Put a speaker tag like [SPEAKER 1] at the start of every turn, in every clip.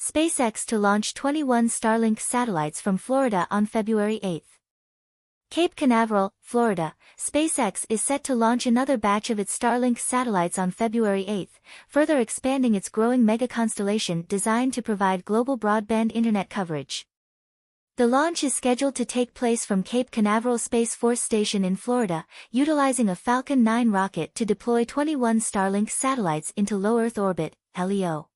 [SPEAKER 1] SpaceX to launch 21 Starlink satellites from Florida on February 8. Cape Canaveral, Florida, SpaceX is set to launch another batch of its Starlink satellites on February 8, further expanding its growing megaconstellation designed to provide global broadband internet coverage. The launch is scheduled to take place from Cape Canaveral Space Force Station in Florida, utilizing a Falcon 9 rocket to deploy 21 Starlink satellites into low Earth orbit, LEO.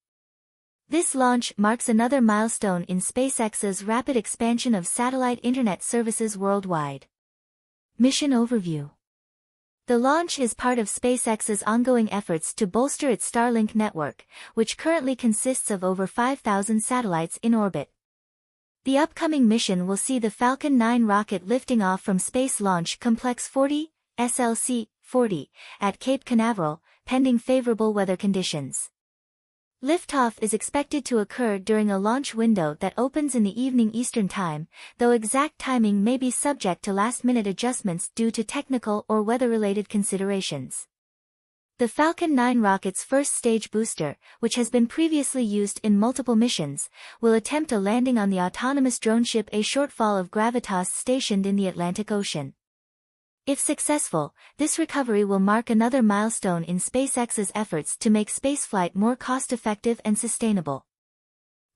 [SPEAKER 1] This launch marks another milestone in SpaceX's rapid expansion of satellite internet services worldwide. Mission Overview. The launch is part of SpaceX's ongoing efforts to bolster its Starlink network, which currently consists of over 5,000 satellites in orbit. The upcoming mission will see the Falcon 9 rocket lifting off from Space Launch Complex 40, SLC-40, at Cape Canaveral, pending favorable weather conditions. Liftoff is expected to occur during a launch window that opens in the evening Eastern Time, though exact timing may be subject to last-minute adjustments due to technical or weather-related considerations. The Falcon 9 rocket's first stage booster, which has been previously used in multiple missions, will attempt a landing on the autonomous drone ship A Shortfall of Gravitas stationed in the Atlantic Ocean. If successful, this recovery will mark another milestone in SpaceX's efforts to make spaceflight more cost-effective and sustainable.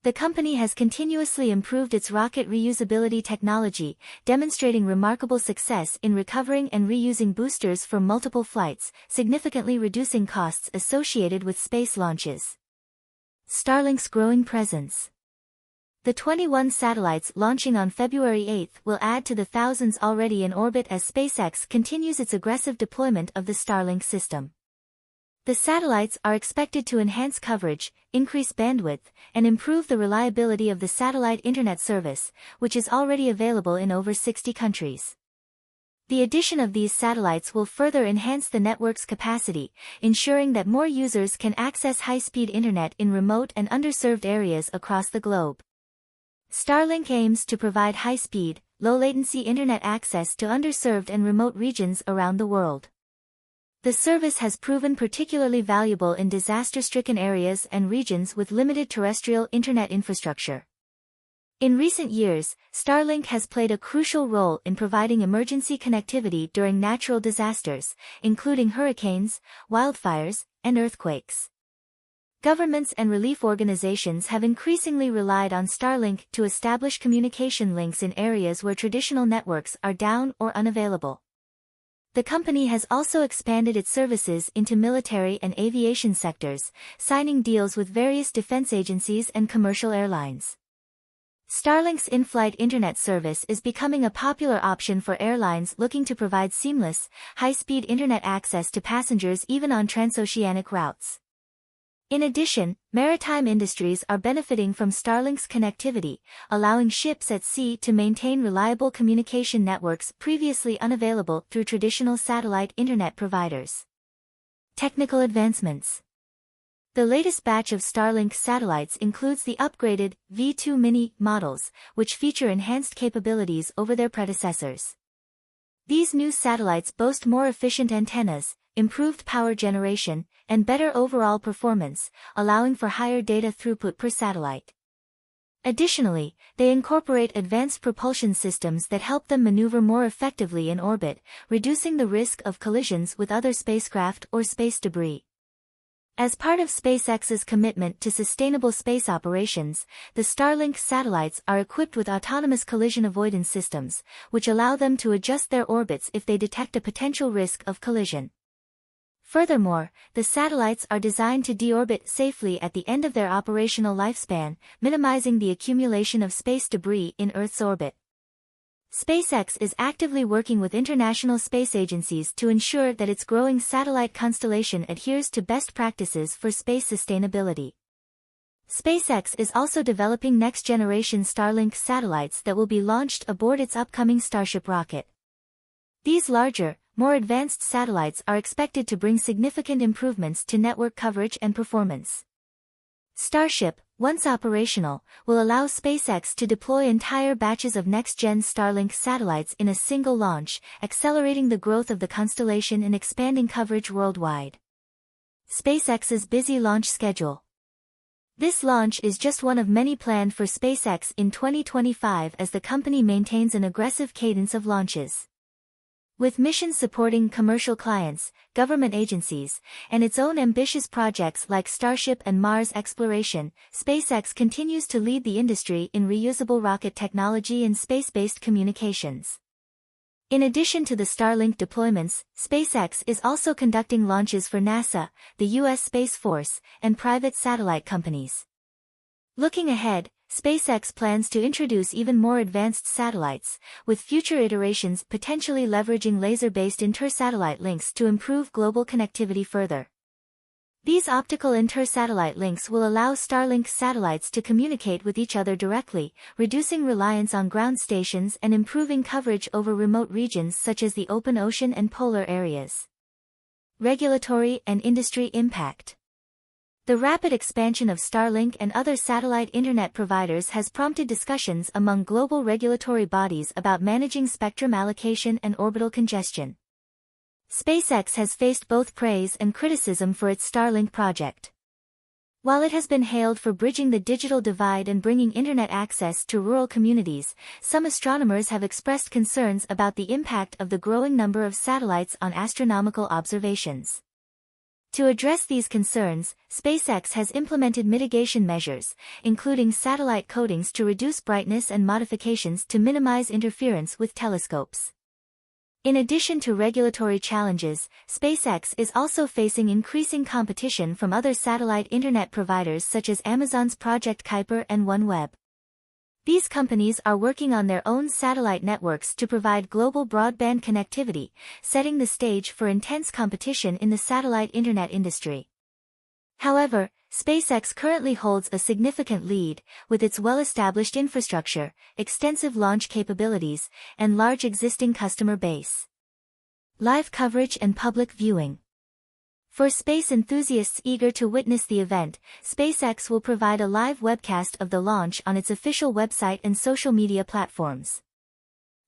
[SPEAKER 1] The company has continuously improved its rocket reusability technology, demonstrating remarkable success in recovering and reusing boosters for multiple flights, significantly reducing costs associated with space launches. Starlink's growing presence. The 21 satellites launching on February 8 will add to the thousands already in orbit as SpaceX continues its aggressive deployment of the Starlink system. The satellites are expected to enhance coverage, increase bandwidth, and improve the reliability of the satellite internet service, which is already available in over 60 countries. The addition of these satellites will further enhance the network's capacity, ensuring that more users can access high-speed internet in remote and underserved areas across the globe. Starlink aims to provide high-speed, low-latency internet access to underserved and remote regions around the world. The service has proven particularly valuable in disaster-stricken areas and regions with limited terrestrial internet infrastructure. In recent years, Starlink has played a crucial role in providing emergency connectivity during natural disasters, including hurricanes, wildfires, and earthquakes. Governments and relief organizations have increasingly relied on Starlink to establish communication links in areas where traditional networks are down or unavailable. The company has also expanded its services into military and aviation sectors, signing deals with various defense agencies and commercial airlines. Starlink's in-flight internet service is becoming a popular option for airlines looking to provide seamless, high-speed internet access to passengers even on transoceanic routes. In addition, maritime industries are benefiting from Starlink's connectivity, allowing ships at sea to maintain reliable communication networks previously unavailable through traditional satellite internet providers. Technical advancements. The latest batch of Starlink satellites includes the upgraded V2 Mini models, which feature enhanced capabilities over their predecessors. These new satellites boast more efficient antennas, improved power generation, and better overall performance, allowing for higher data throughput per satellite. Additionally, they incorporate advanced propulsion systems that help them maneuver more effectively in orbit, reducing the risk of collisions with other spacecraft or space debris. As part of SpaceX's commitment to sustainable space operations, the Starlink satellites are equipped with autonomous collision avoidance systems, which allow them to adjust their orbits if they detect a potential risk of collision. Furthermore, the satellites are designed to deorbit safely at the end of their operational lifespan, minimizing the accumulation of space debris in Earth's orbit. SpaceX is actively working with international space agencies to ensure that its growing satellite constellation adheres to best practices for space sustainability. SpaceX is also developing next-generation Starlink satellites that will be launched aboard its upcoming Starship rocket. These larger, more advanced satellites are expected to bring significant improvements to network coverage and performance. Starship, once operational, will allow SpaceX to deploy entire batches of next-gen Starlink satellites in a single launch, accelerating the growth of the constellation and expanding coverage worldwide. SpaceX's busy launch schedule. This launch is just one of many planned for SpaceX in 2025 as the company maintains an aggressive cadence of launches. With missions supporting commercial clients, government agencies, and its own ambitious projects like Starship and Mars exploration, SpaceX continues to lead the industry in reusable rocket technology and space-based communications. In addition to the Starlink deployments, SpaceX is also conducting launches for NASA, the U.S. Space Force, and private satellite companies. Looking ahead, SpaceX plans to introduce even more advanced satellites, with future iterations potentially leveraging laser-based inter-satellite links to improve global connectivity further. These optical inter-satellite links will allow Starlink satellites to communicate with each other directly, reducing reliance on ground stations and improving coverage over remote regions such as the open ocean and polar areas. Regulatory and industry impact. The rapid expansion of Starlink and other satellite internet providers has prompted discussions among global regulatory bodies about managing spectrum allocation and orbital congestion. SpaceX has faced both praise and criticism for its Starlink project. While it has been hailed for bridging the digital divide and bringing internet access to rural communities, some astronomers have expressed concerns about the impact of the growing number of satellites on astronomical observations. To address these concerns, SpaceX has implemented mitigation measures, including satellite coatings to reduce brightness and modifications to minimize interference with telescopes. In addition to regulatory challenges, SpaceX is also facing increasing competition from other satellite internet providers such as Amazon's Project Kuiper and OneWeb. These companies are working on their own satellite networks to provide global broadband connectivity, setting the stage for intense competition in the satellite internet industry. However, SpaceX currently holds a significant lead, with its well-established infrastructure, extensive launch capabilities, and large existing customer base. Live coverage and public viewing. For space enthusiasts eager to witness the event, SpaceX will provide a live webcast of the launch on its official website and social media platforms.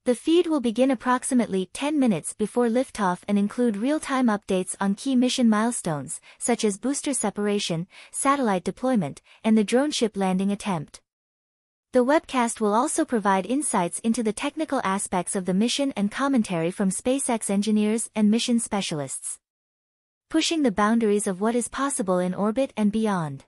[SPEAKER 1] The feed will begin approximately 10 minutes before liftoff and include real-time updates on key mission milestones, such as booster separation, satellite deployment, and the drone ship landing attempt. The webcast will also provide insights into the technical aspects of the mission and commentary from SpaceX engineers and mission specialists, pushing the boundaries of what is possible in orbit and beyond.